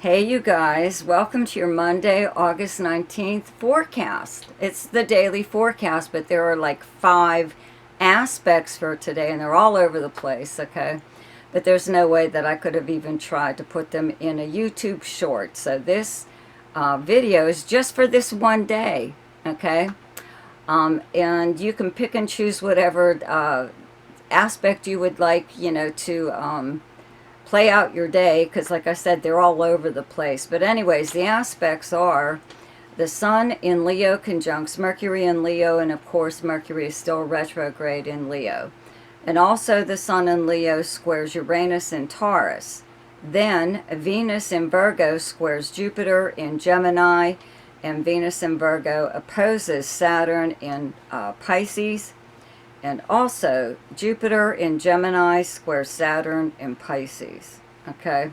Hey you guys, welcome to your Monday, August 19th forecast. It's the daily forecast, but there are like 5 aspects for today and they're all over the place, okay? But there's no way that I could have even tried to put them in a YouTube short. So this video is just for this one day, okay? And you can pick and choose whatever aspect you would like, to play out your day, because like I said, they're all over the place. But anyways, the aspects are the Sun in Leo conjuncts Mercury in Leo, and of course Mercury is still retrograde in Leo. And also the Sun in Leo squares Uranus in Taurus. Then Venus in Virgo squares Jupiter in Gemini, and Venus in Virgo opposes Saturn in Pisces. And also, Jupiter in Gemini squares Saturn in Pisces. Okay?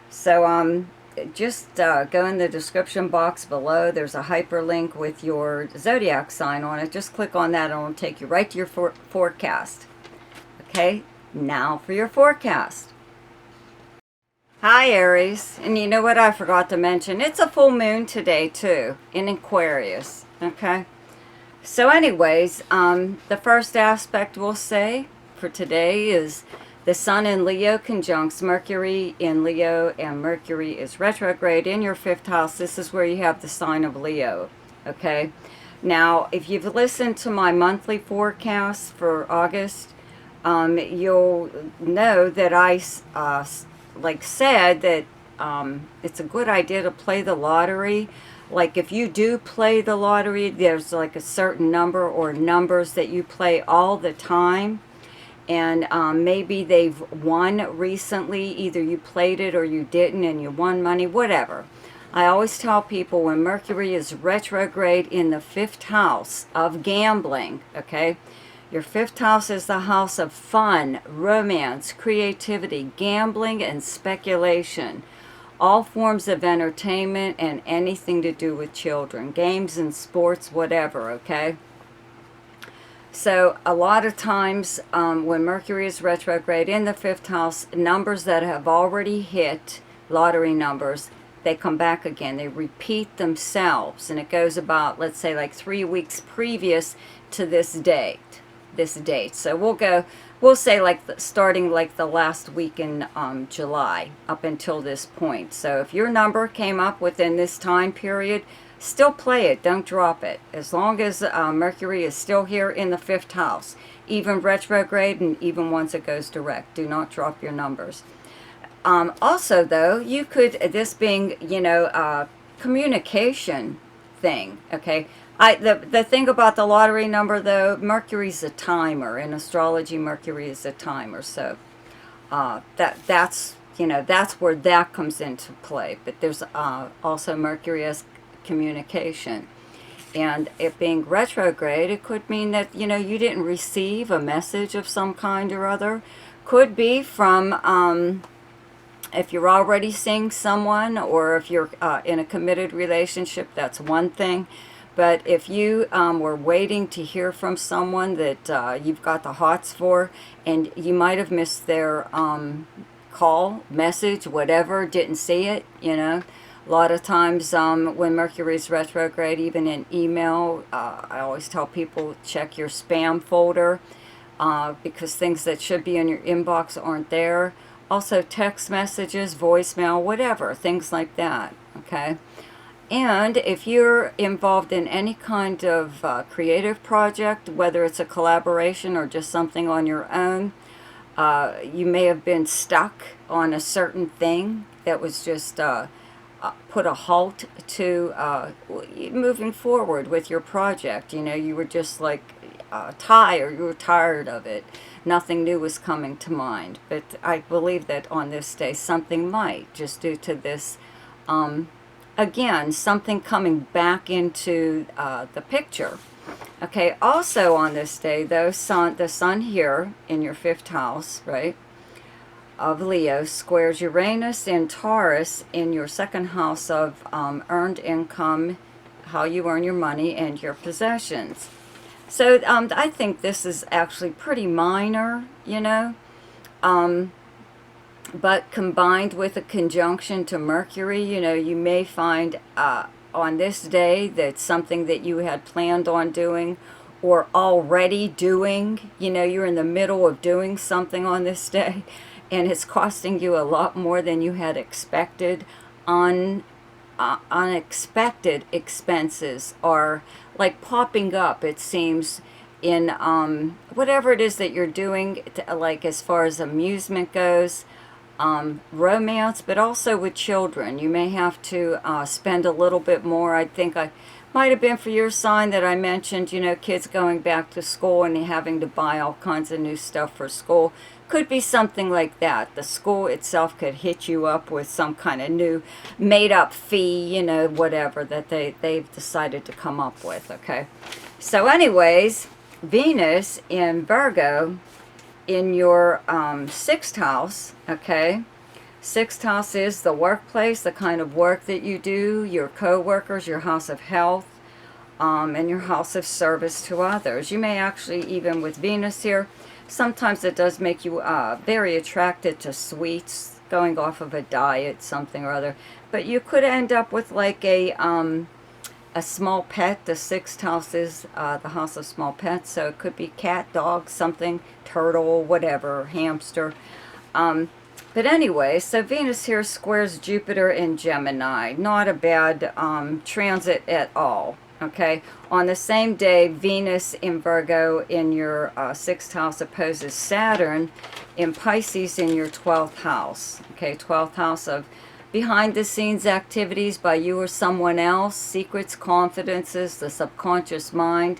So, just go in the description box below. There's a hyperlink with your Zodiac sign on it. Just click on that and it'll take you right to your forecast. Okay? Now for your forecast. Hi, Aries. And you know what I forgot to mention? It's a full moon today, too, in Aquarius. Okay? So anyways, the first aspect we'll say for today is the Sun in Leo conjuncts Mercury in Leo, and Mercury is retrograde in your 5th house. This is where you have the sign of Leo, okay? Now, if you've listened to my monthly forecast for August, you'll know that I said that it's a good idea to play the lottery. Like if you do play the lottery, there's like a certain number or numbers that you play all the time. And maybe they've won recently. Either you played it or you didn't and you won money, whatever. I always tell people when Mercury is retrograde in the 5th house of gambling, okay? Your 5th house is the house of fun, romance, creativity, gambling, and speculation. All forms of entertainment and anything to do with children, games and sports, whatever, okay? So a lot of times when Mercury is retrograde in the 5th house, numbers that have already hit, lottery numbers, they come back again. They repeat themselves. And it goes about, let's say, like 3 weeks previous to this date. So we'll say like starting like the last week in July up until this point. So if your number came up within this time period, still play it. Don't drop it. As long as Mercury is still here in the 5th house, even retrograde and even once it goes direct, do not drop your numbers. Also, though, you could, this being, communication thing, okay? The thing about the lottery number, though, Mercury's a timer. In astrology, Mercury is a timer. So that's where that comes into play. But there's also Mercury as communication. And it being retrograde, it could mean that, you didn't receive a message of some kind or other. Could be from, if you're already seeing someone, or if you're in a committed relationship, that's one thing. But if you were waiting to hear from someone that you've got the hots for, and you might have missed their call, message, whatever, didn't see it, A lot of times when Mercury's retrograde, even in email, I always tell people check your spam folder because things that should be in your inbox aren't there. Also text messages, voicemail, whatever, things like that, okay? And if you're involved in any kind of creative project, whether it's a collaboration or just something on your own, you may have been stuck on a certain thing that was just put a halt to moving forward with your project. You were just like tired, you were tired of it. Nothing new was coming to mind. But I believe that on this day, something might, just due to this again, something coming back into the picture. Okay, also on this day, though, the Sun here in your 5th house, right, of Leo, squares Uranus in Taurus in your 2nd house of earned income, how you earn your money, and your possessions. So I think this is actually pretty minor, but combined with a conjunction to Mercury, you know, you may find on this day that something that you had planned on doing or already doing, you know, you're in the middle of doing something on this day and it's costing you a lot more than you had expected. Unexpected expenses are like popping up, it seems, in whatever it is that you're doing, like as far as amusement goes, romance, but also with children. You may have to spend a little bit more. I think I might have been for your sign that I mentioned, you know, kids going back to school and having to buy all kinds of new stuff for school. Could be something like that. The school itself could hit you up with some kind of new made-up fee, you know, whatever that they've decided to come up with, okay? So anyways, Venus in Virgo in your 6th house, okay? 6th house is the workplace, the kind of work that you do, your co-workers, your house of health, and your house of service to others. You may actually, even with Venus here, sometimes it does make you very attracted to sweets, going off of a diet, something or other. But you could end up with like a small pet. The 6th house is the house of small pets, so it could be cat, dog, something, turtle, whatever, hamster. But anyway, so Venus here squares Jupiter in Gemini. Not a bad transit at all, okay? On the same day, Venus in Virgo in your 6th house opposes Saturn in Pisces in your 12th house, okay? 12th house of behind-the-scenes activities by you or someone else, secrets, confidences, the subconscious mind.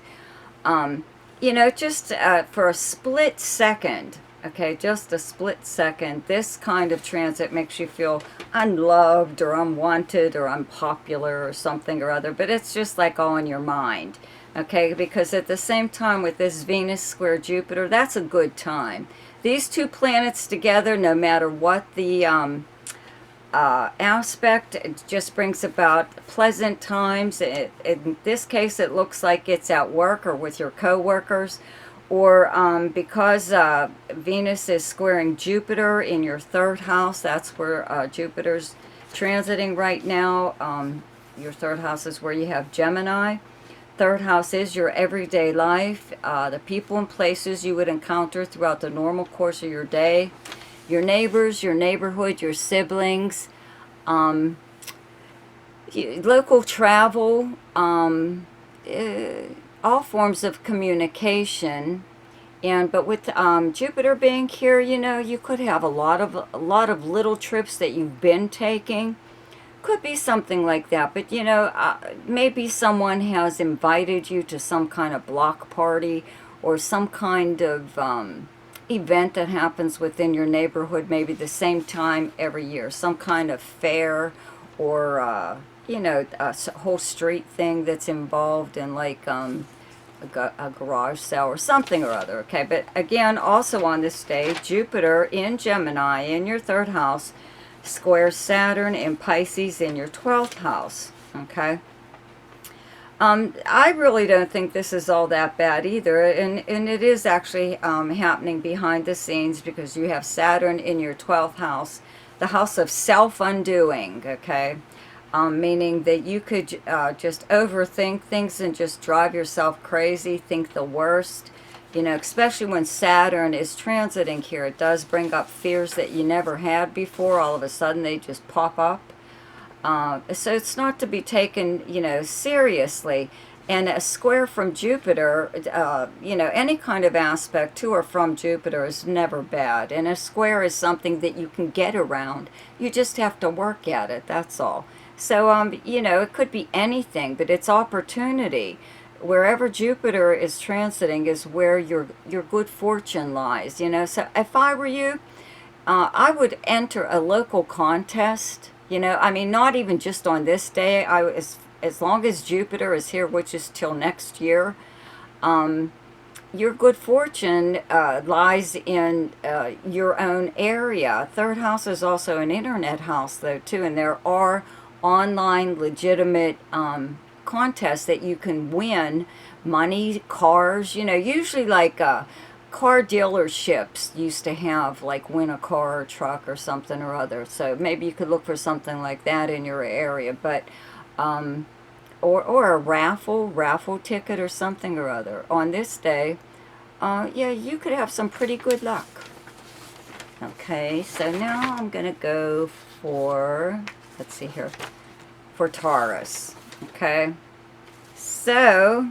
You know, just for a split second, okay, just a split second, this kind of transit makes you feel unloved or unwanted or unpopular or something or other, but it's just like all in your mind, okay, because at the same time with this Venus square Jupiter, that's a good time. These two planets together, no matter what the aspect, it just brings about pleasant times. In this case, it looks like it's at work or with your co-workers, or because Venus is squaring Jupiter in your 3rd house. That's where Jupiter's transiting right now. Your 3rd house is where you have Gemini. 3rd house is your everyday life, the people and places you would encounter throughout the normal course of your day, your neighbors, your neighborhood, your siblings, local travel, all forms of communication. But with Jupiter being here, you know, you could have a lot of little trips that you've been taking. Could be something like that, but you know, maybe someone has invited you to some kind of block party or some kind of event that happens within your neighborhood, maybe the same time every year, some kind of fair or you know, a whole street thing that's involved in like a garage sale or something or other, okay? But again, also on this day, Jupiter in Gemini in your 3rd house squares Saturn in Pisces in your 12th house, okay? I really don't think this is all that bad either, and it is actually happening behind the scenes because you have Saturn in your 12th house, the house of self-undoing, okay? Meaning that you could just overthink things and just drive yourself crazy, think the worst, you know, especially when Saturn is transiting here. It does bring up fears that you never had before. All of a sudden they just pop up. So it's not to be taken, you know, seriously. And a square from Jupiter, you know, any kind of aspect to or from Jupiter is never bad. And a square is something that you can get around. You just have to work at it, that's all. So, you know, it could be anything, but it's opportunity. Wherever Jupiter is transiting is where your good fortune lies, you know. So if I were you, I would enter a local contest, you know. I mean, not even just on this day. As long as Jupiter is here, which is till next year, your good fortune lies in your own area. 3rd house is also an internet house, though, too, and there are online legitimate contests that you can win money, cars, you know, usually like car dealerships used to have, like, win a car or truck or something or other. So maybe you could look for something like that in your area. But or a raffle ticket or something or other on this day. Yeah, you could have some pretty good luck. Okay, so now I'm gonna go for, let's see here, for Taurus. Okay, so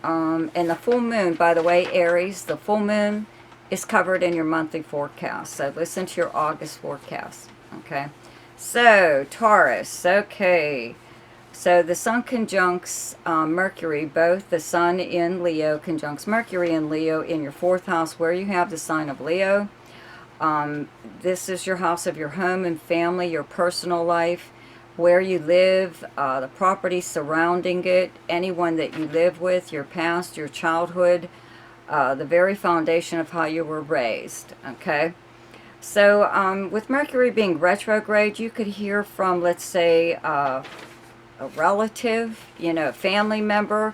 and the full moon, by the way, Aries, the full moon is covered in your monthly forecast. So listen to your August forecast. Okay, so Taurus. Okay, so the sun conjuncts Mercury, both the sun in Leo conjuncts Mercury in Leo in your 4th house where you have the sign of Leo. This is your house of your home and family, your personal life, where you live, the property surrounding it, anyone that you live with, your past, your childhood, the very foundation of how you were raised. Okay? So with Mercury being retrograde, you could hear from, let's say, a relative, you know, a family member.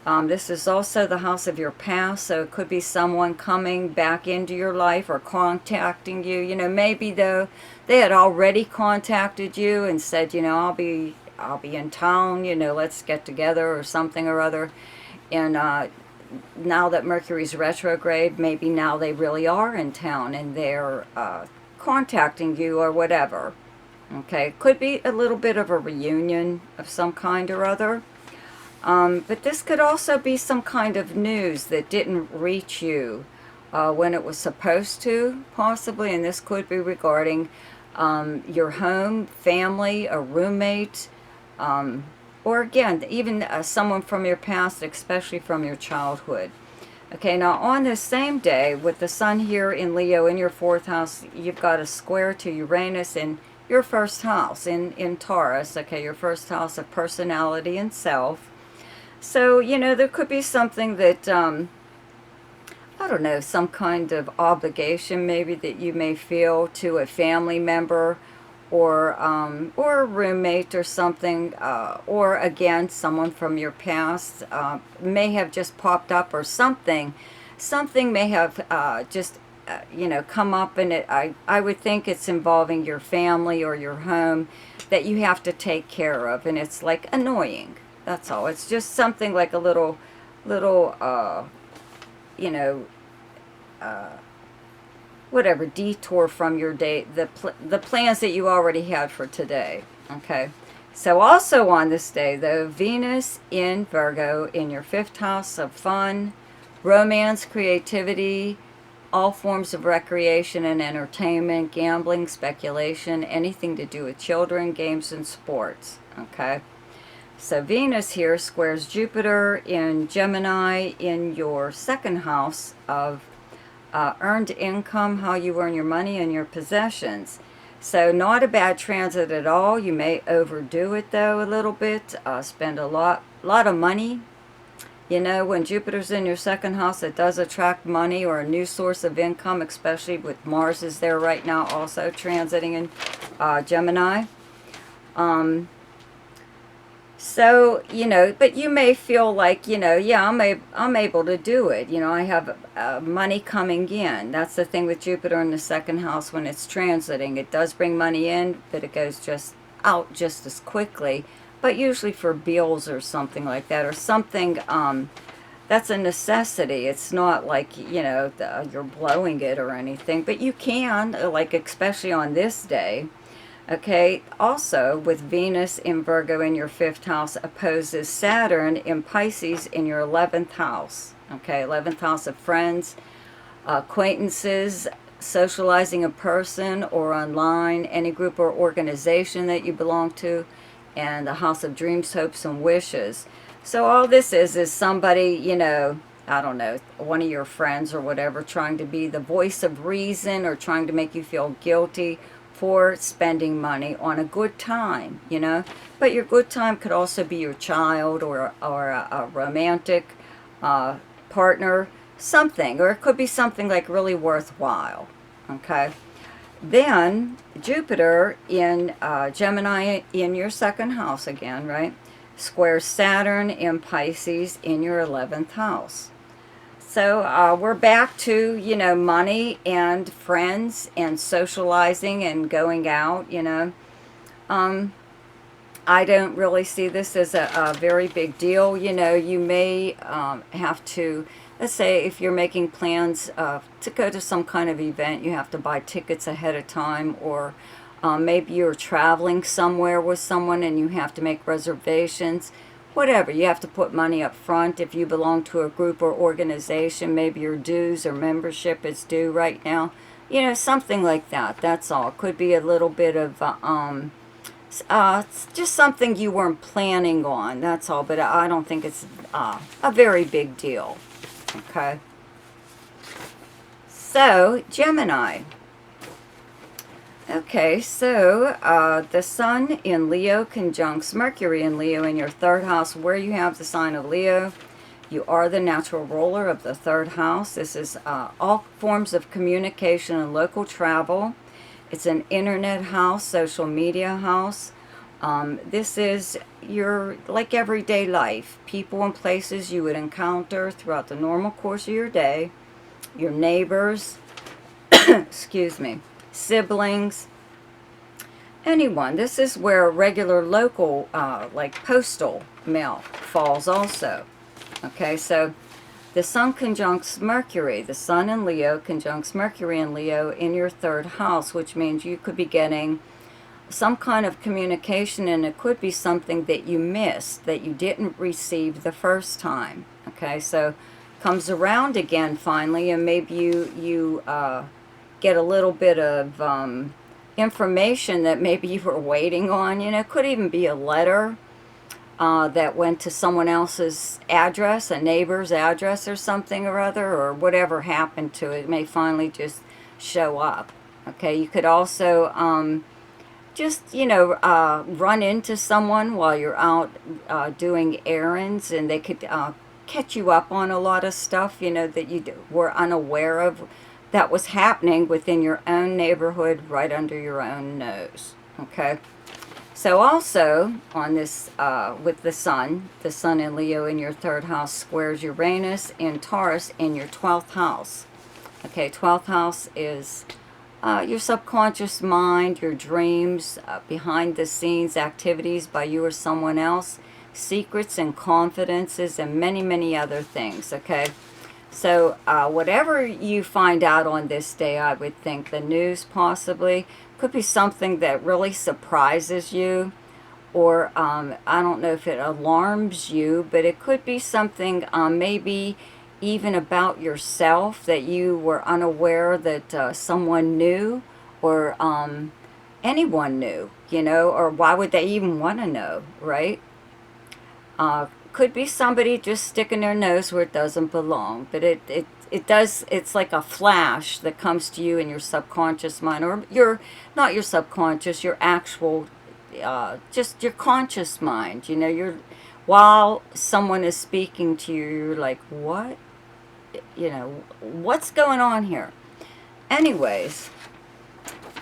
This is also the house of your past, so it could be someone coming back into your life or contacting you. You know, maybe though they had already contacted you and said, you know, I'll be in town, you know, let's get together or something or other. And now that Mercury's retrograde, maybe now they really are in town and they're contacting you or whatever. Okay, could be a little bit of a reunion of some kind or other. But this could also be some kind of news that didn't reach you when it was supposed to, possibly. And this could be regarding your home, family, a roommate, or again, even someone from your past, especially from your childhood. Okay, now on this same day, with the sun here in Leo in your 4th house, you've got a square to Uranus in your 1st house, in Taurus, okay, your 1st house of personality and self. So, you know, there could be something that, I don't know, some kind of obligation maybe that you may feel to a family member or a roommate or something, or again, someone from your past may have just popped up or something. Something may have just, you know, come up, and I would think it's involving your family or your home that you have to take care of, and it's like annoying. That's all. It's just something like a little, you know, whatever, detour from your day, the plans that you already had for today. Okay. So also on this day, though, Venus in Virgo in your 5th house of fun, romance, creativity, all forms of recreation and entertainment, gambling, speculation, anything to do with children, games, and sports. Okay. So Venus here squares Jupiter in Gemini in your 2nd house of earned income, how you earn your money and your possessions. So not a bad transit at all. You may overdo it though a little bit, spend a lot of money. You know, when Jupiter's in your 2nd house, it does attract money or a new source of income, especially with Mars is there right now also transiting in Gemini. So, you know, but you may feel like, you know, yeah, I'm able to do it. You know, I have money coming in. That's the thing with Jupiter in the 2nd house when it's transiting. It does bring money in, but it goes just out just as quickly. But usually for bills or something like that, or something that's a necessity. It's not like, you know, you're blowing it or anything. But you can, like especially on this day. Okay, also with Venus in Virgo in your 5th house opposes Saturn in Pisces in your 11th house. Okay, 11th house of friends, acquaintances, socializing in person or online, any group or organization that you belong to, and the house of dreams, hopes, and wishes. So all this is somebody, you know, I don't know, one of your friends or whatever, trying to be the voice of reason or trying to make you feel guilty for spending money on a good time, you know. But your good time could also be your child or a romantic partner, something, or it could be something like really worthwhile. Okay. Then Jupiter in Gemini in your 2nd house again, right? Squares Saturn in Pisces in your 11th house. So we're back to, you know, money and friends and socializing and going out, you know. I don't really see this as a very big deal. You know, you may have to, let's say if you're making plans to go to some kind of event, you have to buy tickets ahead of time, or maybe you're traveling somewhere with someone and you have to make reservations. Whatever, you have to put money up front. If you belong to a group or organization, maybe your dues or membership is due right now. You know, something like that. That's all. It could be a little bit of it's just something you weren't planning on, that's all, but I don't think it's a very big deal, okay? So, Gemini. Okay, so the Sun in Leo conjuncts Mercury in Leo in your third house, where you have the sign of Leo. You are the natural ruler of the third house. This is all forms of communication and local travel. It's an internet house, social media house. This is your, like, everyday life. People and places you would encounter throughout the normal course of your day. Your neighbors, excuse me, siblings, anyone. This is where regular local, like postal mail falls also. Okay, so the Sun conjuncts Mercury. The Sun in Leo conjuncts Mercury in Leo in your third house, which means you could be getting some kind of communication, and it could be something that you missed, that you didn't receive the first time. Okay, so comes around again finally, and maybe you get a little bit of information that maybe you were waiting on. You know, it could even be a letter that went to someone else's address, a neighbor's address or something or other, or whatever happened to it. It may finally just show up. Okay, you could also just, you know, run into someone while you're out doing errands, and they could catch you up on a lot of stuff, you know, that you were unaware of that was happening within your own neighborhood, right under your own nose. Okay. So also on this, with the Sun in Leo in your third house squares Uranus in Taurus in your 12th house. Okay, 12th house is your subconscious mind, your dreams, behind the scenes activities by you or someone else, secrets and confidences, and many, many other things, okay? So whatever you find out on this day, I would think the news possibly could be something that really surprises you, or I don't know if it alarms you, but it could be something maybe even about yourself that you were unaware that someone knew, or anyone knew, you know, or why would they even want to know, right? Could be somebody just sticking their nose where it doesn't belong, but it does, it's like a flash that comes to you in your subconscious mind, or not your subconscious, your actual, just your conscious mind, you know, while someone is speaking to you, you're like, what? You know, what's going on here? Anyways,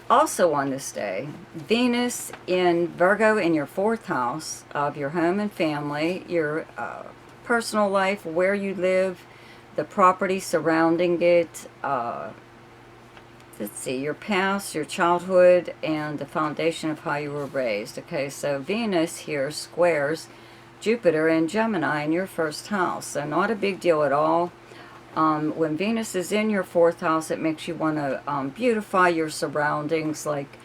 also on this day, Venus in Virgo in your 4th house of your home and family, your personal life, where you live, the property surrounding it, let's see, your past, your childhood, and the foundation of how you were raised. Okay, so Venus here squares Jupiter in Gemini in your 1st house, so not a big deal at all. When Venus is in your 4th house, it makes you want to beautify your surroundings, like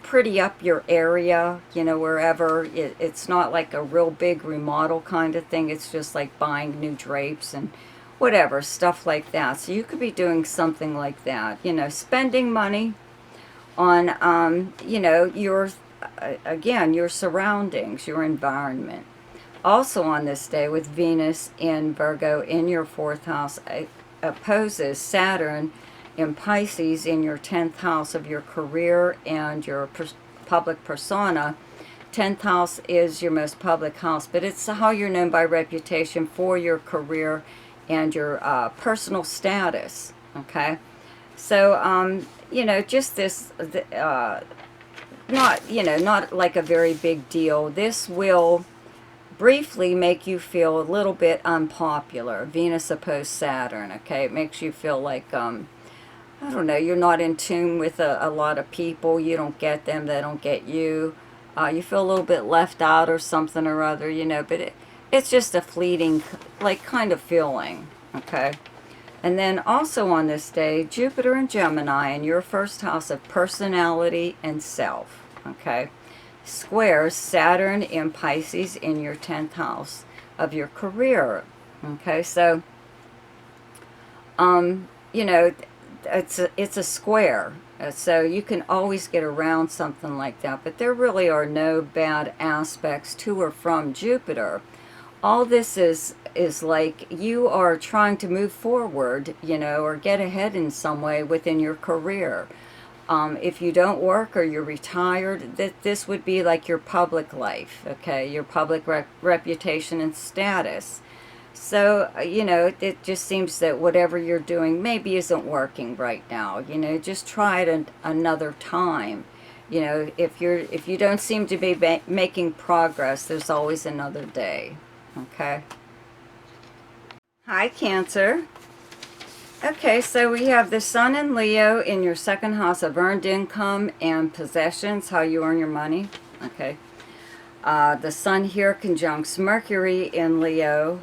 pretty up your area, you know, wherever. It's not like a real big remodel kind of thing. It's just like buying new drapes and whatever, stuff like that. So you could be doing something like that, you know, spending money on, you know, again, your surroundings, your environment. Also on this day, with Venus in Virgo in your 4th house, opposes Saturn in Pisces in your 10th house of your career and your public persona. 10th house is your most public house, but it's how you're known by reputation for your career and your personal status, okay? So, you know, just this, not, you know, not like a very big deal. This will briefly make you feel a little bit unpopular. Venus opposed Saturn, okay? It makes you feel like, I don't know, you're not in tune with a lot of people. You don't get them, they don't get you. You feel a little bit left out or something or other, you know, but it's just a fleeting, like, kind of feeling, okay? And then also on this day, Jupiter and Gemini in your first house of personality and self, okay? Squares Saturn in Pisces in your 10th house of your career, okay? So, you know, it's a square, so you can always get around something like that, but there really are no bad aspects to or from Jupiter. All this is like you are trying to move forward, you know, or get ahead in some way within your career. If you don't work or you're retired, this would be like your public life, okay, your public reputation and status. So, you know, it just seems that whatever you're doing maybe isn't working right now. You know, just try it another time. You know, if you don't seem to be making progress, there's always another day. Okay. Hi, Cancer. Okay, so we have the Sun in Leo in your second house of earned income and possessions, how you earn your money. Okay. The Sun here conjuncts Mercury in Leo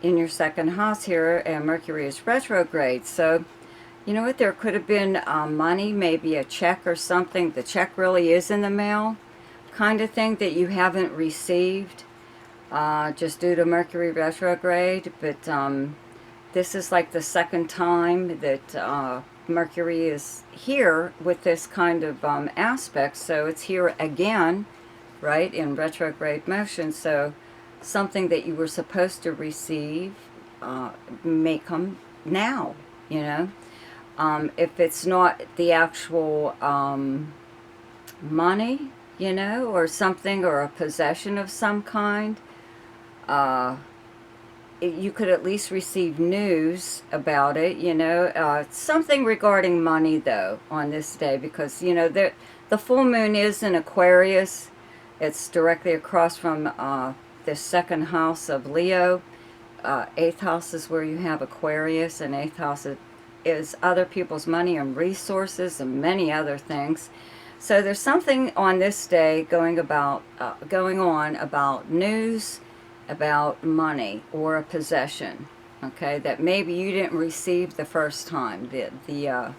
in your second house here, and Mercury is retrograde. So, you know what, there could have been money, maybe a check or something. The check really is in the mail kind of thing that you haven't received just due to Mercury retrograde. But this is like the second time that Mercury is here with this kind of aspect. So it's here again, right, in retrograde motion. So something that you were supposed to receive may come now, you know. If it's not the actual money, you know, or something, or a possession of some kind, you could at least receive news about it, you know. Something regarding money, though, on this day, because, you know, the full moon is in Aquarius. It's directly across from the second house of Leo. 8th house is where you have Aquarius, and 8th house is other people's money and resources and many other things. So there's something on this day going on about news, about money or a possession, okay, that maybe you didn't receive the first time, the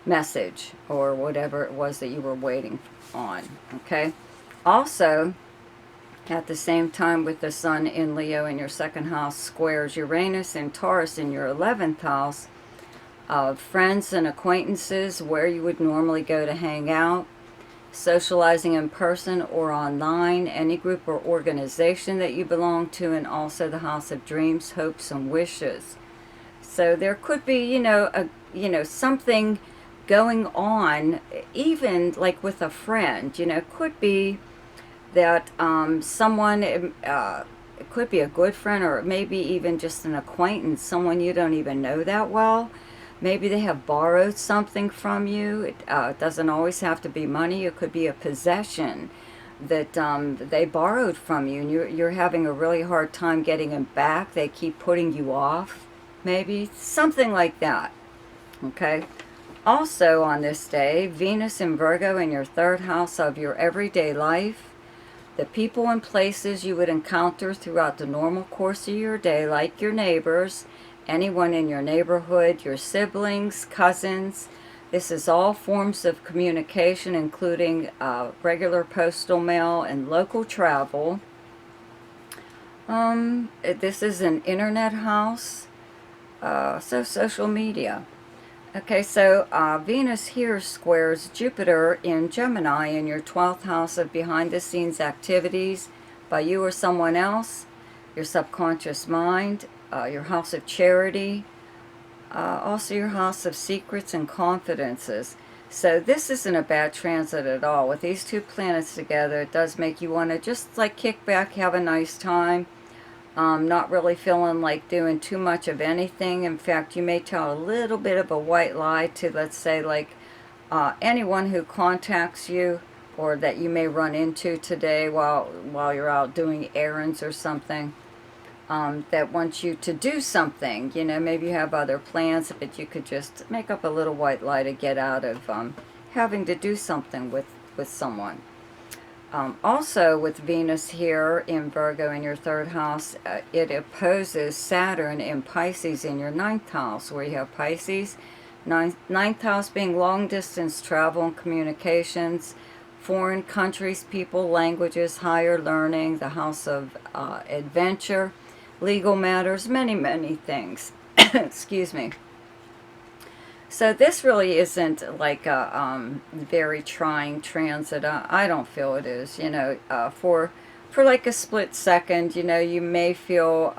message or whatever it was that you were waiting on, okay. Also, at the same time, with the Sun in Leo in your second house squares Uranus and Taurus in your 11th house of friends and acquaintances, where you would normally go to hang out, socializing in person or online, any group or organization that you belong to, and also the house of dreams, hopes, and wishes. So there could be, you know, something going on, even like with a friend, you know. Could be that someone, it could be a good friend, or maybe even just an acquaintance, someone you don't even know that well. Maybe they have borrowed something from you. It doesn't always have to be money. It could be a possession that they borrowed from you, and you're having a really hard time getting it back. They keep putting you off, maybe. Something like that, okay? Also on this day, Venus in Virgo in your 3rd house of your everyday life. The people and places you would encounter throughout the normal course of your day, like your neighbors, anyone in your neighborhood, your siblings, cousins. This is all forms of communication, including regular postal mail and local travel. This is an internet house, so social media. Okay, so Venus here squares Jupiter in Gemini in your 12th house of behind-the-scenes activities by you or someone else, your subconscious mind, your house of charity, also your house of secrets and confidences. So this isn't a bad transit at all. With these two planets together, it does make you want to just like kick back, have a nice time. Not really feeling like doing too much of anything. In fact, you may tell a little bit of a white lie to, let's say, like anyone who contacts you or that you may run into today while you're out doing errands or something, that wants you to do something. You know, maybe you have other plans, but you could just make up a little white lie to get out of having to do something with someone. Also, with Venus here in Virgo in your third house, it opposes Saturn in Pisces in your ninth house, where you have Pisces. Ninth house being long-distance travel and communications, foreign countries, people, languages, higher learning, the house of adventure, legal matters, many, many things. Excuse me. So this really isn't like a very trying transit. I don't feel it is. You know, for like a split second, you know, you may feel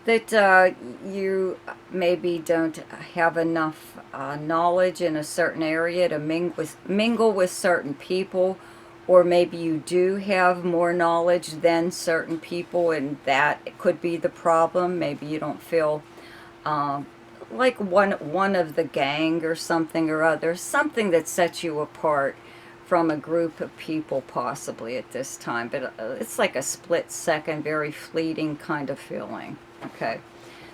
that you maybe don't have enough knowledge in a certain area to mingle with certain people, or maybe you do have more knowledge than certain people, and that could be the problem. Maybe you don't feel like one of the gang or something or other, something that sets you apart from a group of people possibly at this time. But it's like a split second, very fleeting kind of feeling. Okay,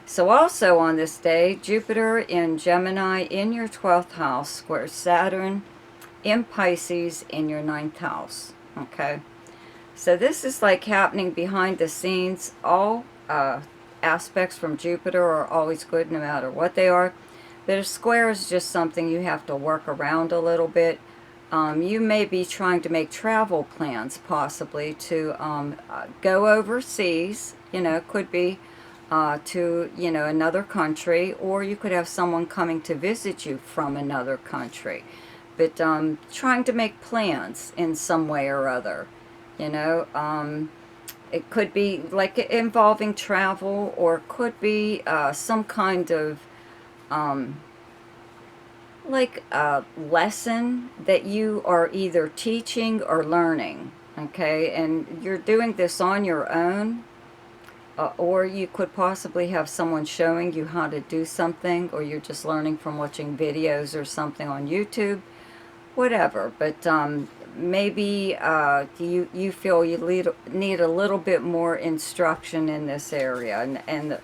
so also on this day, Jupiter in Gemini in your 12th house squares Saturn in Pisces in your 9th house. Okay, so this is like happening behind the scenes. All aspects from Jupiter are always good no matter what they are, but a square is just something you have to work around a little bit. You may be trying to make travel plans possibly to go overseas. You know, could be to, you know, another country, or you could have someone coming to visit you from another country, but trying to make plans in some way or other, you know. It could be like involving travel, or it could be some kind of like a lesson that you are either teaching or learning, okay? And you're doing this on your own, or you could possibly have someone showing you how to do something, or you're just learning from watching videos or something on YouTube, whatever. But maybe you feel you need a little bit more instruction in this area, and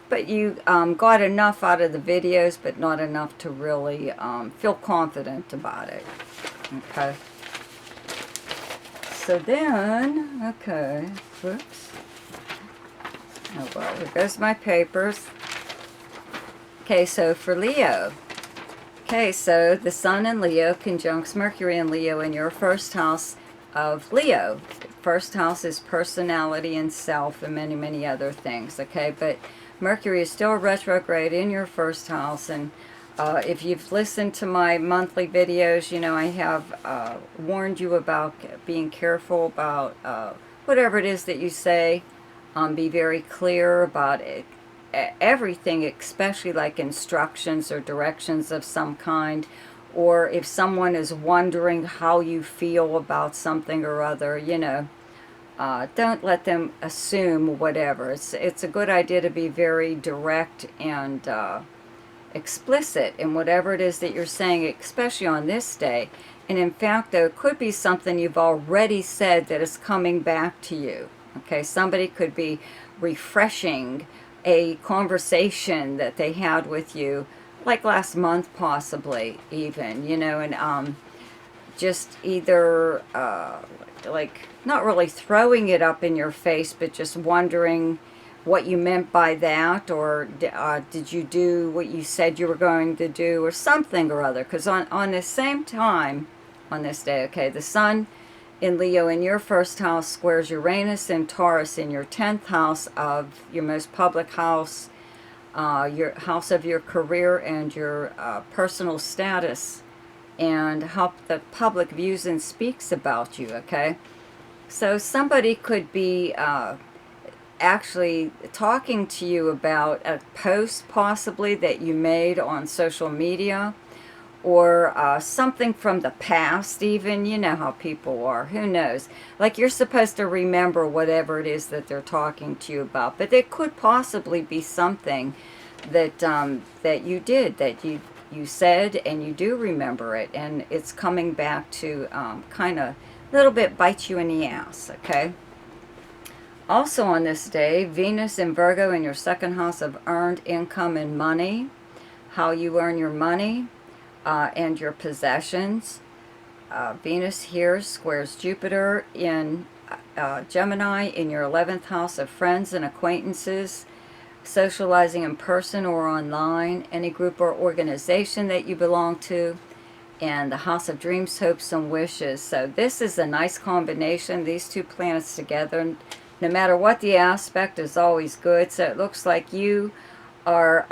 but you got enough out of the videos, but not enough to really feel confident about it. Okay. So then, okay, whoops. Oh well, there goes my papers. Okay, so for Leo. Okay, so the Sun in Leo conjuncts Mercury in Leo in your first house of Leo. First house is personality and self and many, many other things, okay? But Mercury is still retrograde in your first house, and if you've listened to my monthly videos, you know I have warned you about being careful about whatever it is that you say. Be very clear about it. Everything, especially like instructions or directions of some kind, or if someone is wondering how you feel about something or other, you know, don't let them assume whatever. It's a good idea to be very direct and explicit in whatever it is that you're saying, especially on this day. And in fact, though, it could be something you've already said that is coming back to you. Okay, somebody could be refreshing a conversation that they had with you, like last month possibly even, you know, and just either like not really throwing it up in your face, but just wondering what you meant by that, or did you do what you said you were going to do, or something or other. Because on the same time, on this day, okay, the Sun in Leo in your first house squares Uranus and Taurus in your 10th house of your most public house, your house of your career and your personal status, and how the public views and speaks about you, okay? So somebody could be actually talking to you about a post possibly that you made on social media, or something from the past even. You know how people are, who knows? Like, you're supposed to remember whatever it is that they're talking to you about, but it could possibly be something that that you did, that you you said, and you do remember it, and it's coming back to kind of a little bit bite you in the ass, okay? Also on this day, Venus in Virgo in your second house of earned income and money, how you earn your money and your possessions. Venus here squares Jupiter in Gemini in your 11th house of friends and acquaintances, socializing in person or online, any group or organization that you belong to, and the house of dreams, hopes, and wishes. So this is a nice combination, these two planets together. No matter what the aspect is always good. So it looks like you are,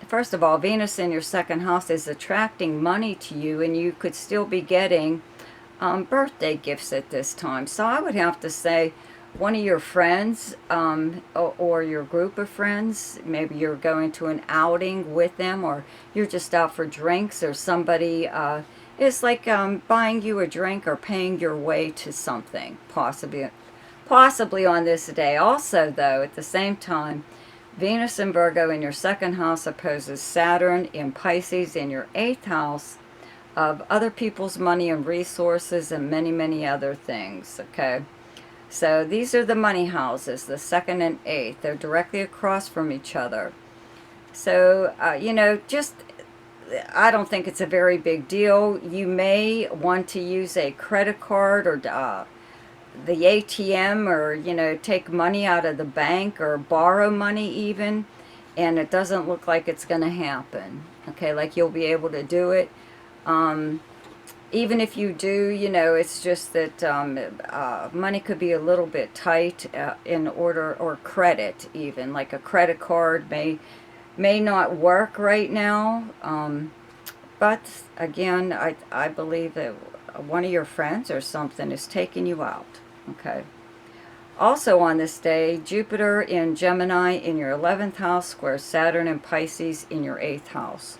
first of all, Venus in your second house is attracting money to you, and you could still be getting birthday gifts at this time. So I would have to say one of your friends or your group of friends, maybe you're going to an outing with them, or you're just out for drinks, or somebody is like buying you a drink or paying your way to something, possibly on this day. Also, though, at the same time, Venus in Virgo in your second house opposes Saturn in Pisces in your 8th house of other people's money and resources and many, many other things, okay? So these are the money houses, the 2nd and 8th. They're directly across from each other. So, you know, just, I don't think it's a very big deal. You may want to use a credit card or the ATM, or, you know, take money out of the bank or borrow money even, and it doesn't look like it's going to happen, okay? Like you'll be able to do it. Even if you do, you know, it's just that money could be a little bit tight in order, or credit even, like a credit card may not work right now. But again, I believe that one of your friends or something is taking you out, okay? Also on this day, Jupiter in Gemini in your 11th house squares Saturn in Pisces in your 8th house.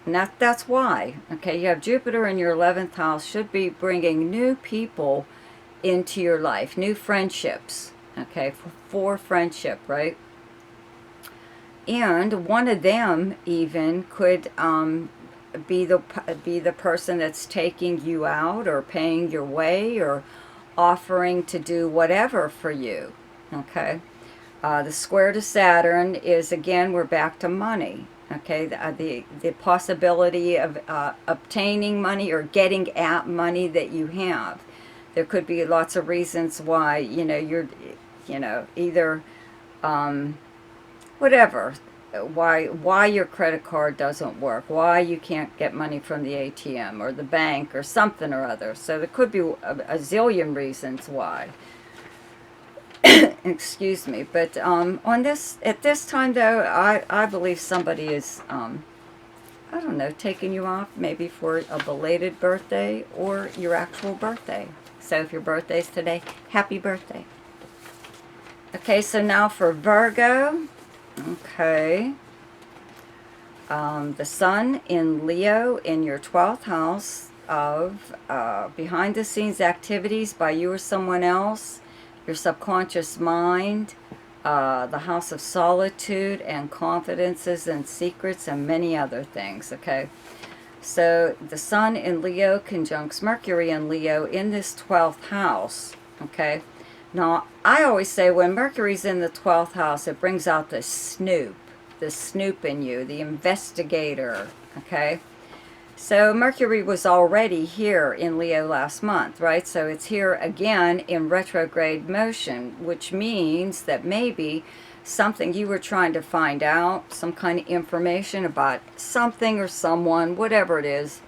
And that's why, okay, you have Jupiter in your 11th house, should be bringing new people into your life, new friendships, okay, for friendship, right? And one of them even could be the person that's taking you out or paying your way or offering to do whatever for you, okay? The square to Saturn is, again, we're back to money. Okay, the possibility of obtaining money or getting at money that you have. There could be lots of reasons why, you know, you're, you know, either whatever, why your credit card doesn't work, why you can't get money from the ATM or the bank or something or other. So there could be a zillion reasons why. Excuse me, but on this, at this time though, I believe somebody is, I don't know, taking you off maybe for a belated birthday or your actual birthday. So if your birthday's today, happy birthday. Okay, so now for Virgo, okay, the Sun in Leo in your 12th house of behind the scenes activities by you or someone else, your subconscious mind, the house of solitude and confidences and secrets and many other things, okay? So the Sun in Leo conjuncts Mercury in Leo in this 12th house, okay? Now, I always say when Mercury's in the 12th house, it brings out the snoop in you, the investigator, okay? So Mercury was already here in Leo last month, right? So it's here again in retrograde motion, which means that maybe something you were trying to find out, some kind of information about something or someone, whatever it is,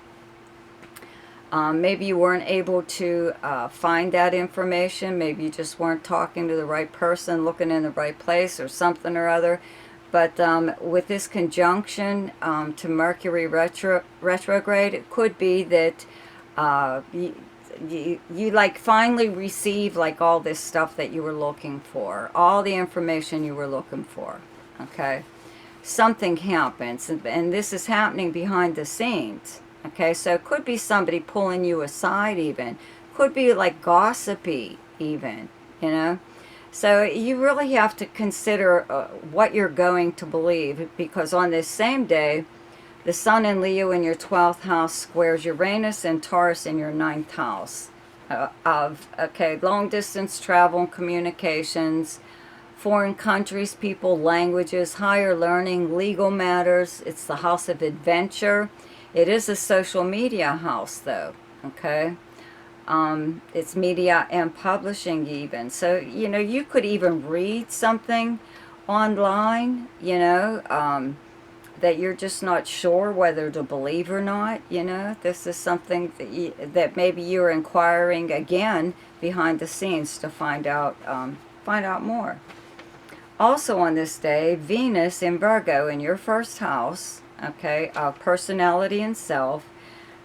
maybe you weren't able to find that information. Maybe you just weren't talking to the right person, looking in the right place or something or other. But with this conjunction to Mercury retrograde, it could be that you like finally receive like all this stuff that you were looking for, all the information you were looking for, okay? Something happens, and this is happening behind the scenes, okay? So it could be somebody pulling you aside even. Could be like gossipy even, you know? So you really have to consider what you're going to believe, because on this same day, The Sun in Leo in your 12th house squares Uranus and Taurus in your 9th house of, okay, long distance travel and communications, foreign countries, people, languages, higher learning, legal matters. It's the house of adventure. It is a social media house though, okay? It's media and publishing even. So, you know, you could even read something online, you know, that you're just not sure whether to believe or not, you know. This is something that, that maybe you're inquiring again behind the scenes to find out more. Also on this day, Venus in Virgo in your first house, okay, personality and self,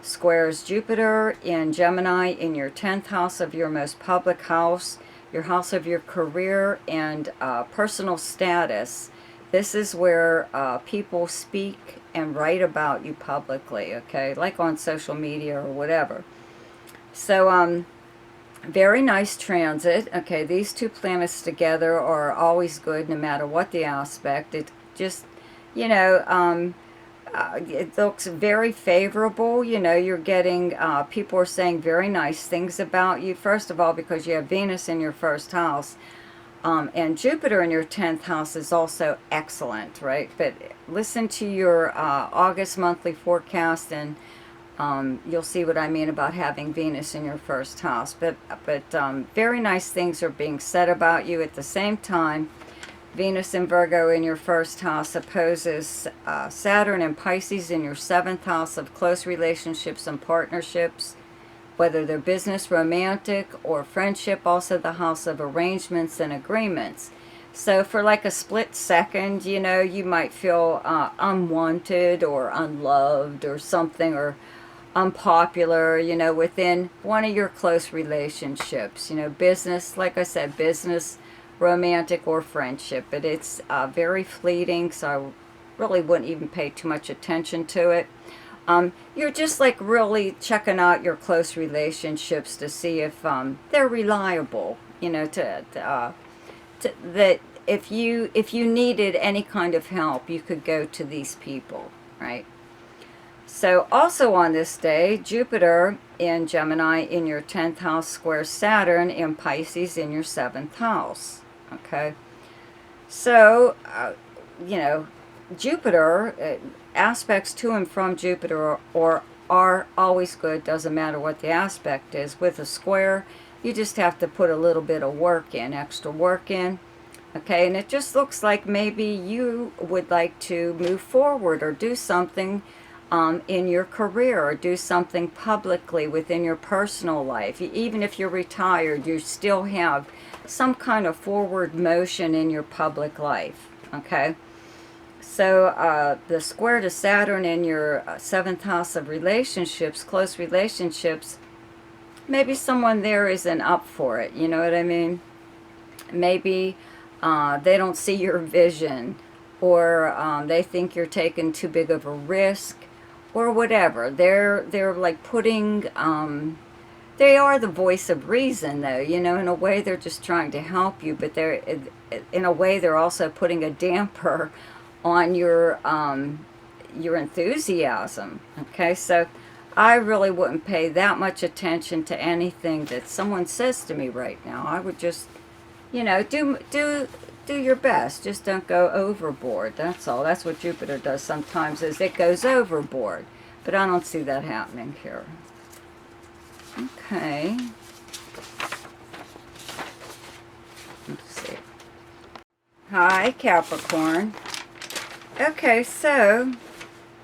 squares Jupiter in Gemini in your 10th house of your most public house, your house of your career and personal status. This is where people speak and write about you publicly, okay, like on social media or whatever. So, very nice transit. Okay, these two planets together are always good no matter what the aspect. It just, you know, it looks very favorable. You know, you're getting, people are saying very nice things about you. First of all, because you have Venus in your first house. And Jupiter in your 10th house is also excellent, right? But listen to your August monthly forecast and you'll see what I mean about having Venus in your first house. But very nice things are being said about you. At the same time, Venus in Virgo in your first house opposes Saturn and Pisces in your 7th house of close relationships and partnerships, whether they're business, romantic, or friendship, also the house of arrangements and agreements. So for like a split second, you know, you might feel unwanted or unloved or something, or unpopular, you know, within one of your close relationships, you know, business, like I said, business, romantic, or friendship. But it's very fleeting, so I really wouldn't even pay too much attention to it. You're just like really checking out your close relationships to see if they're reliable, you know, that if you needed any kind of help, you could go to these people, right? So also on this day, Jupiter in Gemini in your 10th house squares Saturn in Pisces in your 7th house, okay? So, you know, Jupiter, aspects to and from Jupiter are always good, doesn't matter what the aspect is. With a square, you just have to put a little bit of work in, extra work in, okay? And it just looks like maybe you would like to move forward or do something in your career, or do something publicly within your personal life. Even if you're retired, you still have some kind of forward motion in your public life, okay? So the square to Saturn in your 7th house of relationships, close relationships, maybe someone there isn't up for it, you know what I mean? Maybe they don't see your vision, or they think you're taking too big of a risk, or whatever. They're like putting, they are the voice of reason though, you know, in a way they're just trying to help you, but they're, in a way they're also putting a damper on your enthusiasm, okay? So I really wouldn't pay that much attention to anything that someone says to me right now. I would just, you know, do your best. Just don't go overboard. That's all. That's what Jupiter does sometimes, is it goes overboard. But I don't see that happening here. Okay. Let's see. Hi, Capricorn. Okay, so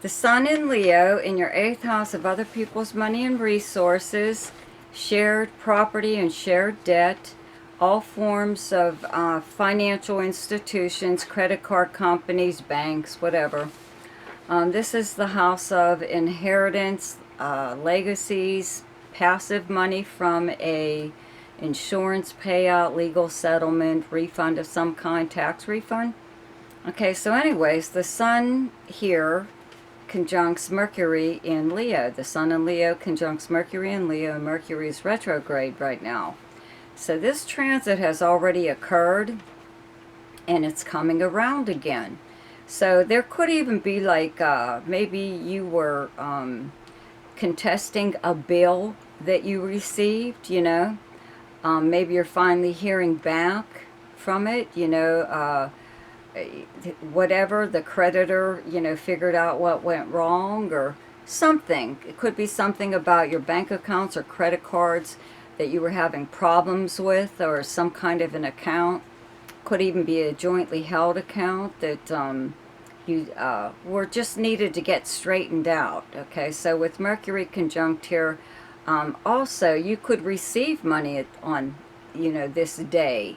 the Sun in Leo in your 8th house of other people's money and resources, shared property and shared debt, all forms of financial institutions, credit card companies, banks, whatever. This is the house of inheritance, legacies, passive money from a insurance payout, legal settlement, refund of some kind, tax refund. Okay, so anyways, the Sun here conjuncts Mercury in Leo. The Sun in Leo conjuncts Mercury in Leo, and Mercury is retrograde right now. So this transit has already occurred, and it's coming around again. So there could even be like maybe you were contesting a bill that you received, you know. Maybe you're finally hearing back from it, you know. Whatever, the creditor, you know, figured out what went wrong or something. It could be something about your bank accounts or credit cards that you were having problems with, or some kind of an account. Could even be a jointly held account that you were just needed to get straightened out. Okay, so with Mercury conjunct here, also you could receive money on, you know, this day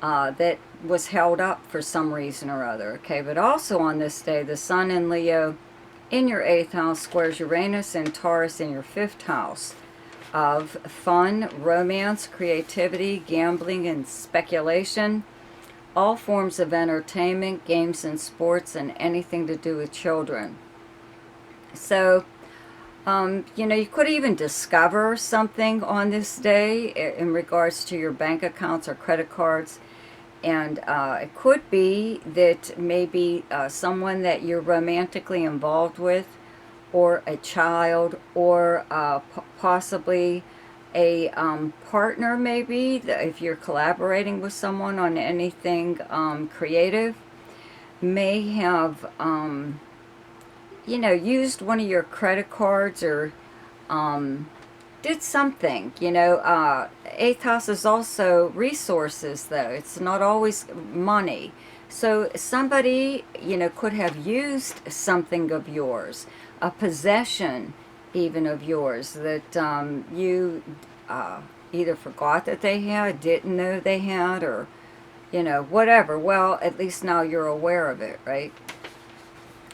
that was held up for some reason or other. Okay, but also on this day, the Sun in Leo in your 8th house squares Uranus and Taurus in your 5th house of fun, romance, creativity, gambling, and speculation. All forms of entertainment, games and sports, and anything to do with children. So, you know, you could even discover something on this day in regards to your bank accounts or credit cards. And it could be that maybe someone that you're romantically involved with, or a child, or possibly a partner, maybe, if you're collaborating with someone on anything creative, may have, you know, used one of your credit cards or did something, you know. 8th house is also resources, though. It's not always money. So somebody, you know, could have used something of yours, a possession even of yours that you either forgot that they had, didn't know they had, or, you know, whatever. Well, at least now you're aware of it, right?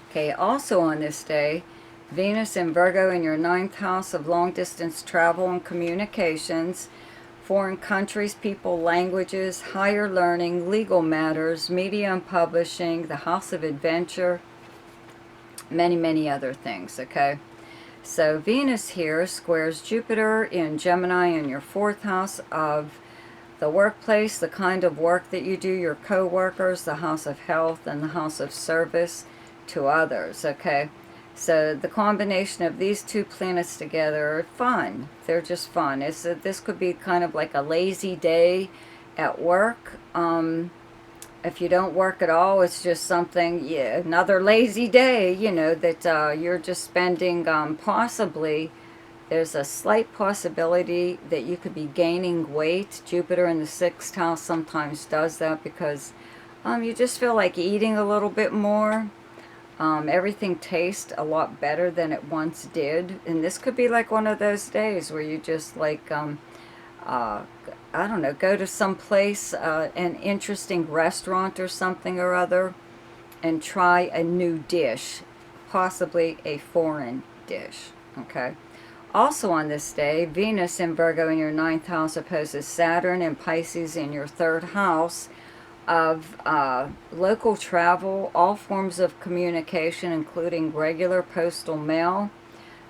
Okay, also on this day, Venus in Virgo in your 9th house of long-distance travel and communications, foreign countries, people, languages, higher learning, legal matters, media and publishing, the house of adventure, many, many other things, okay? So Venus here squares Jupiter in Gemini in your 4th house of the workplace, the kind of work that you do, your co-workers, the house of health, and the house of service to others, okay? So the combination of these two planets together are fun. They're just fun. This could be kind of like a lazy day at work. If you don't work at all, it's just something, yeah, another lazy day, you know, that you're just spending, possibly, there's a slight possibility that you could be gaining weight. Jupiter in the 6th house sometimes does that because you just feel like eating a little bit more. Everything tastes a lot better than it once did. And this could be like one of those days where you just like, I don't know, go to some place, an interesting restaurant or something or other, and try a new dish, possibly a foreign dish, okay? Also on this day, Venus in Virgo in your 9th house opposes Saturn in Pisces in your 3rd house of local travel, all forms of communication, including regular postal mail,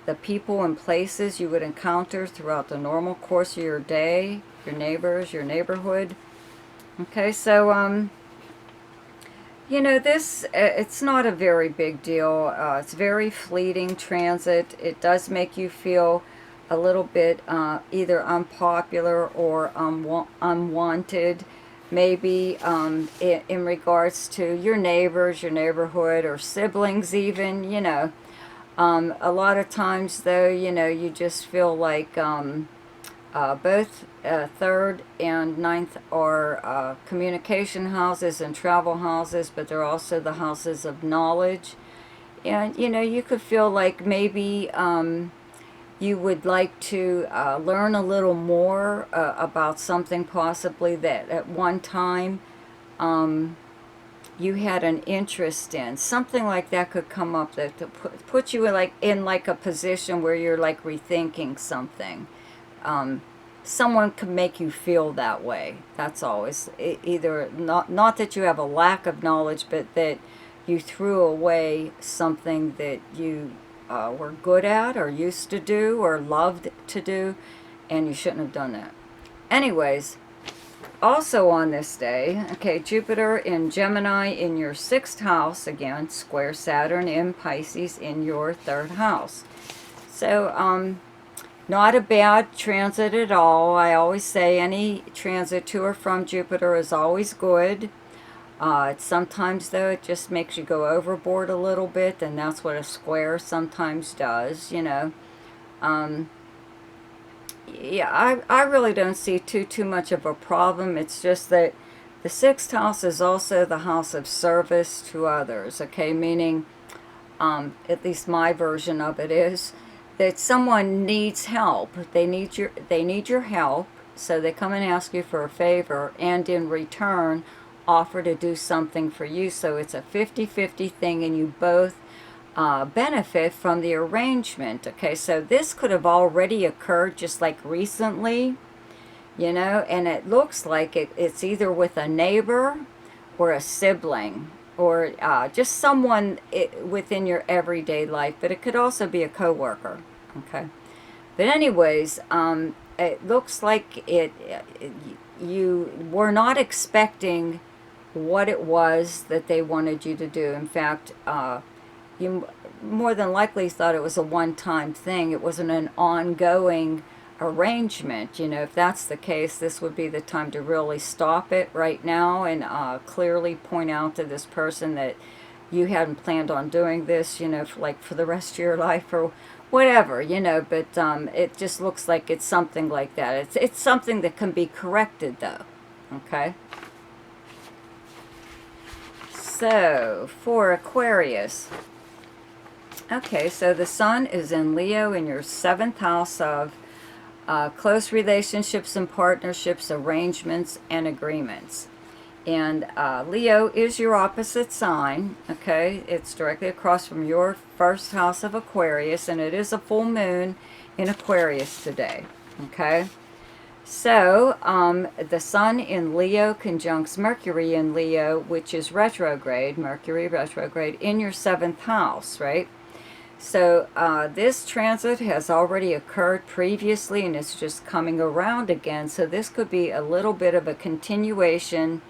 the people and places you would encounter throughout the normal course of your day, your neighbors, your neighborhood. Okay, so, you know, this, it's not a very big deal. It's very fleeting transit. It does make you feel a little bit either unpopular or unwanted. Maybe in regards to your neighbors, your neighborhood, or siblings even, you know. A lot of times, though, you know, you just feel like both 3rd and 9th are communication houses and travel houses, but they're also the houses of knowledge. And, you know, you could feel like maybe you would like to learn a little more about something possibly that at one time you had an interest in. Something like that could come up that to put you in like a position where you're like rethinking something. Someone can make you feel that way. That's always either not that you have a lack of knowledge, but that you threw away something that you were good at or used to do or loved to do, and you shouldn't have done that. Anyways, Also on this day, okay, Jupiter in Gemini in your 6th house, again, square Saturn in Pisces in your 3rd house. So, not a bad transit at all. I always say any transit to or from Jupiter is always good. Sometimes, though, it just makes you go overboard a little bit, and that's what a square sometimes does, you know. Um, yeah, I really don't see too much of a problem. It's just that the 6th house is also the house of service to others, okay? Meaning, at least my version of it is that someone needs help. They need your help, so they come and ask you for a favor, and in return offer to do something for you. So it's a 50-50 thing, and you both benefit from the arrangement. Okay, so this could have already occurred just like recently, you know, and it looks like it's either with a neighbor or a sibling, or just someone within your everyday life, but it could also be a coworker. Okay, but anyways, it looks like you were not expecting what it was that they wanted you to do. In fact, you more than likely thought it was a one-time thing. It wasn't an ongoing arrangement. You know, if that's the case, this would be the time to really stop it right now and clearly point out to this person that you hadn't planned on doing this, you know, for the rest of your life or whatever, you know. But it just looks like it's something like that. It's something that can be corrected, though. Okay. So for Aquarius. Okay, so the sun is in Leo in your 7th house of close relationships and partnerships, arrangements, and agreements. And Leo is your opposite sign, okay? It's directly across from your 1st house of Aquarius, and it is a full moon in Aquarius today, okay? So, the sun in Leo conjuncts Mercury in Leo, which is retrograde, Mercury retrograde, in your 7th house, right? So this transit has already occurred previously, and it's just coming around again. So this could be a little bit of a continuation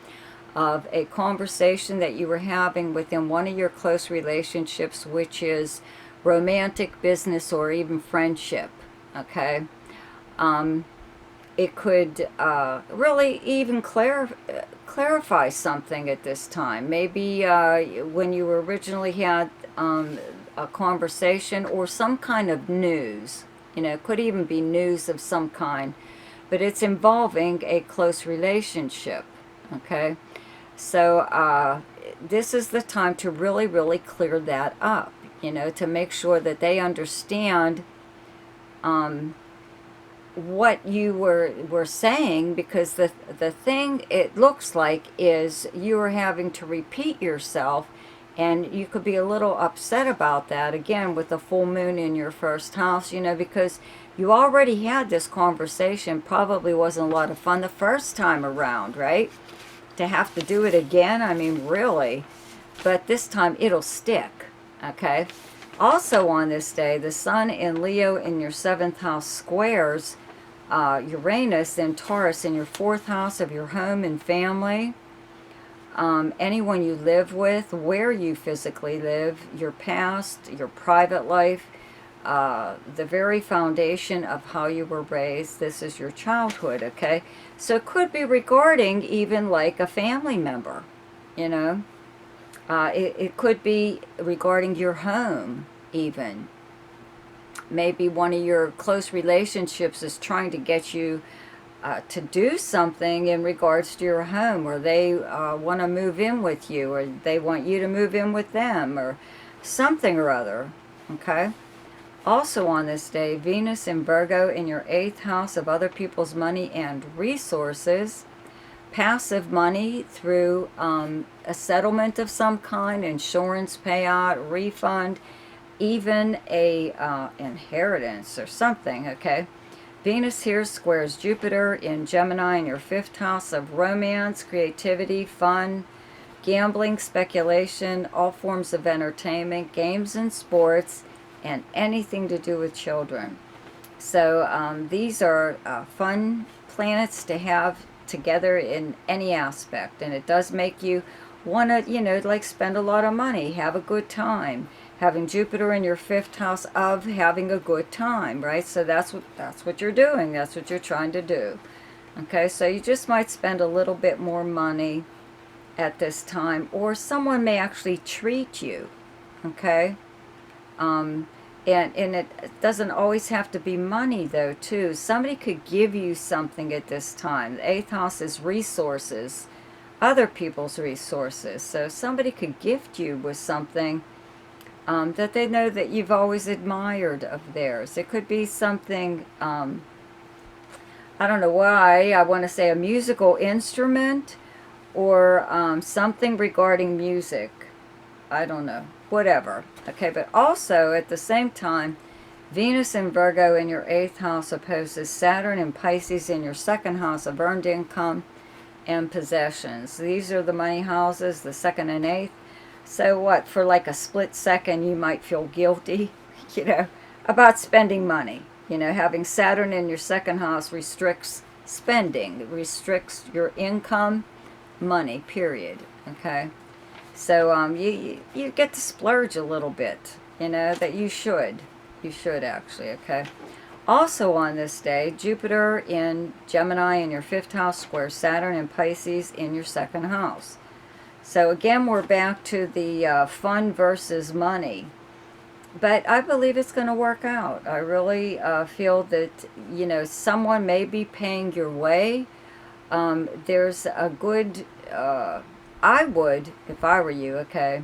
of a conversation that you were having within one of your close relationships, which is romantic, business, or even friendship, okay? It could really even clarify something at this time. Maybe when you originally had a conversation or some kind of news. You know, it could even be news of some kind, but it's involving a close relationship, okay? So this is the time to really, really clear that up, you know, to make sure that they understand what you were saying, because the thing it looks like is you are having to repeat yourself, and you could be a little upset about that, again, with the full moon in your 1st house, you know, because you already had this conversation. Probably wasn't a lot of fun the first time around, right? To have to do it again, I mean, really. But this time it'll stick, okay? Also on this day, the sun in Leo in your 7th house squares Uranus in Taurus in your 4th house of your home and family. Anyone you live with, where you physically live, your past, your private life, the very foundation of how you were raised. This is your childhood, okay? So it could be regarding even like a family member, you know. It could be regarding your home even. Maybe one of your close relationships is trying to get you to do something in regards to your home, or they want to move in with you, or they want you to move in with them, or something or other, okay? Also on this day, Venus in Virgo in your 8th house of other people's money and resources, passive money through a settlement of some kind, insurance payout, refund, even a inheritance or something, okay? Venus here squares Jupiter in Gemini in your 5th house of romance, creativity, fun, gambling, speculation, all forms of entertainment, games and sports, and anything to do with children. So these are fun planets to have together in any aspect. And it does make you want to, like spend a lot of money, have a good time. Having Jupiter in your 5th house of having a good time, right? So that's what you're doing. That's what you're trying to do. Okay, so you just might spend a little bit more money at this time, or someone may actually treat you. Okay, and it doesn't always have to be money though too. Somebody could give you something at this time. The 8th house is resources, other people's resources. So somebody could gift you with something that they know that you've always admired of theirs. It could be something, I don't know why, I want to say a musical instrument, or something regarding music. I don't know, whatever. Okay, but also at the same time, Venus in Virgo in your 8th house opposes Saturn in Pisces in your 2nd house of earned income and possessions. These are the money houses, the 2nd and 8th. So what, for like a split second you might feel guilty, about spending money. Having Saturn in your 2nd house restricts spending. It restricts your income, money, period. Okay? So you get to splurge a little bit, that you should. You should actually, okay? Also on this day, Jupiter in Gemini in your 5th house squares Saturn in Pisces in your 2nd house. So again, we're back to the fun versus money. But I believe it's going to work out. I really feel that, someone may be paying your way. There's a good, I would, if I were you, okay,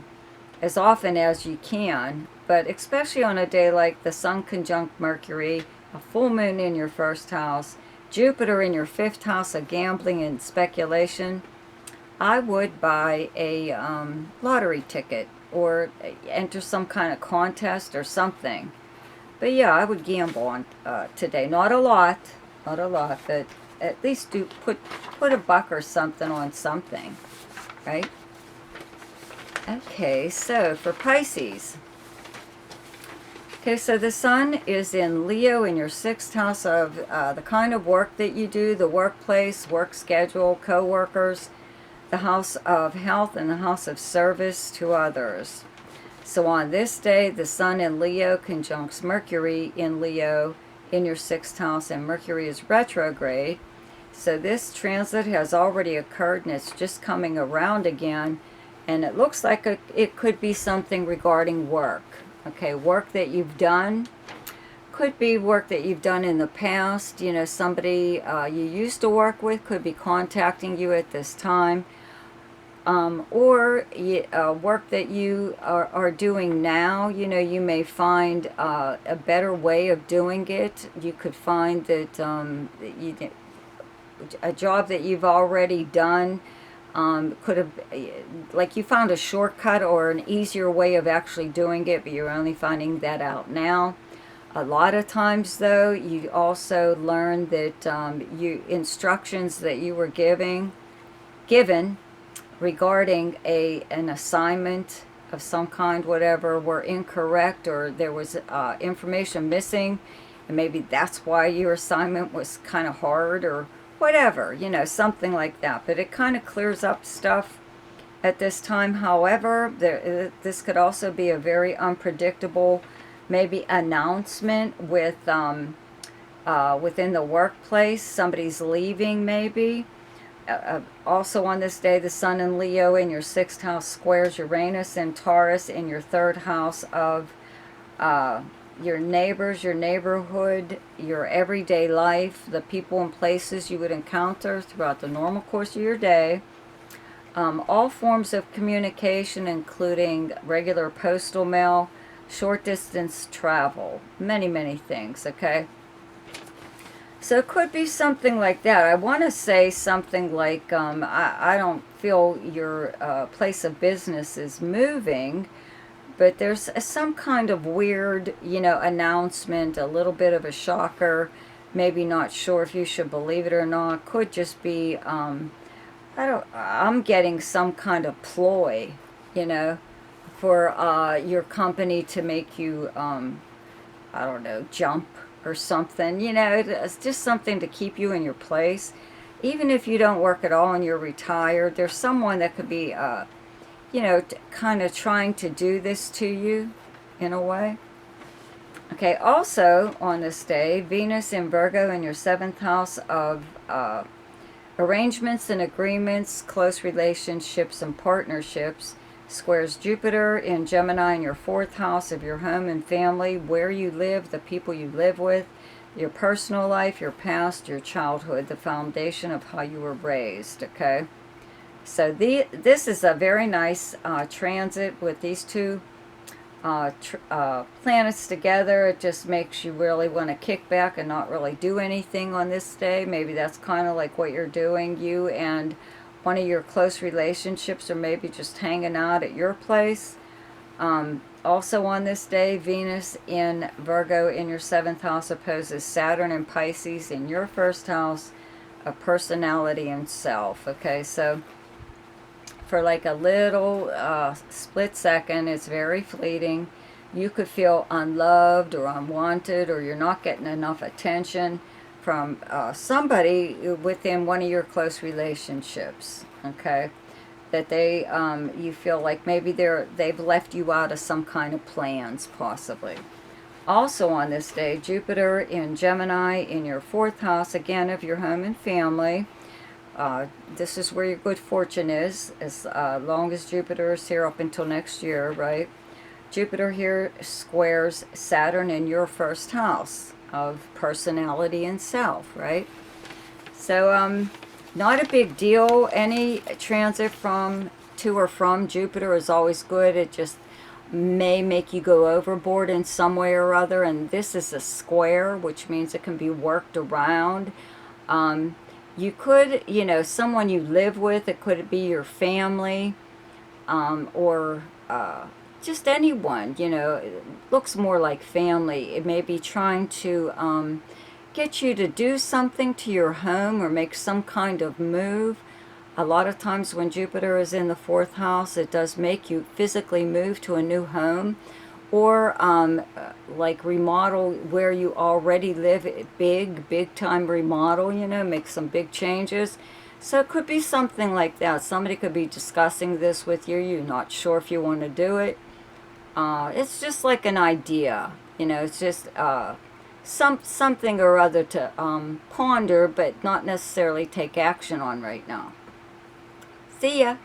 as often as you can, but especially on a day like the Sun conjunct Mercury, a full moon in your 1st house, Jupiter in your 5th house of gambling and speculation, I would buy a lottery ticket or enter some kind of contest or something. But yeah, I would gamble on today. Not a lot, but at least do put a buck or something on something, right? Okay, so for Pisces. Okay, so the Sun is in Leo in your 6th house of the kind of work that you do, the workplace, work schedule, co-workers, the house of health, and the house of service to others. So on this day, the Sun in Leo conjuncts Mercury in Leo in your 6th house, and Mercury is retrograde. So this transit has already occurred, and it's just coming around again, and it looks like it could be something regarding work. Okay, work that you've done. Could be work that you've done in the past. Somebody you used to work with could be contacting you at this time. Or work that you are doing now. You may find a better way of doing it. You could find that a job that you've already done could have, like you found a shortcut or an easier way of actually doing it, but you're only finding that out now. A lot of times though, you also learn that instructions that you were given regarding an assignment of some kind, whatever, were incorrect, or there was information missing, and maybe that's why your assignment was kind of hard, or whatever, something like that. But it kind of clears up stuff at this time. However, this could also be a very unpredictable, maybe announcement with within the workplace. Somebody's leaving, maybe. Also on this day, the Sun in Leo in your 6th house squares Uranus and Taurus in your 3rd house of your neighbors, your neighborhood, your everyday life, the people and places you would encounter throughout the normal course of your day. All forms of communication, including regular postal mail, short distance travel, many things, okay? So it could be something like that. I want to say something like, I don't feel your place of business is moving, but there's some kind of weird, announcement, a little bit of a shocker, maybe not sure if you should believe it or not. Could just be, I'm getting some kind of ploy, for your company to make you, jump or something. It's just something to keep you in your place. even if you don't work at all and you're retired, there's someone that could be, you know, kind of trying to do this to you in a way. Okay, also on this day, Venus in Virgo in your 7th house of arrangements and agreements, close relationships and partnerships, squares Jupiter in Gemini in your 4th house of your home and family, where you live, the people you live with, your personal life, your past, your childhood, the foundation of how you were raised, okay? So this is a very nice transit with these two planets together. It just makes you really want to kick back and not really do anything on this day. Maybe that's kind of like what you're doing, you and one of your close relationships, or maybe just hanging out at your place. Also on this day, Venus in Virgo in your 7th house opposes Saturn and Pisces in your 1st house of personality and self. Okay, so for like a little split second, it's very fleeting. You could feel unloved or unwanted, or you're not getting enough attention from somebody within one of your close relationships, okay? That they, you feel like maybe they've left you out of some kind of plans, possibly. Also on this day, Jupiter in Gemini in your 4th house, again, of your home and family. This is where your good fortune is, as long as Jupiter is here up until next year, right? Jupiter here squares Saturn in your 1st house of personality and self, right? So, not a big deal. Any transit to or from Jupiter is always good. It just may make you go overboard in some way or other, and this is a square, which means it can be worked around. You could, you know, someone you live with, it could be your family, or just anyone, you know. It looks more like family. It may be trying to get you to do something to your home or make some kind of move. A lot of times when Jupiter is in the 4th house, it does make you physically move to a new home, or like remodel where you already live. Big time remodel, you know, make some big changes. So it could be something like that. Somebody could be discussing this with you. You're not sure if you want to do it. It's just like an idea, you know. It's just something or other to ponder, but not necessarily take action on right now. See ya.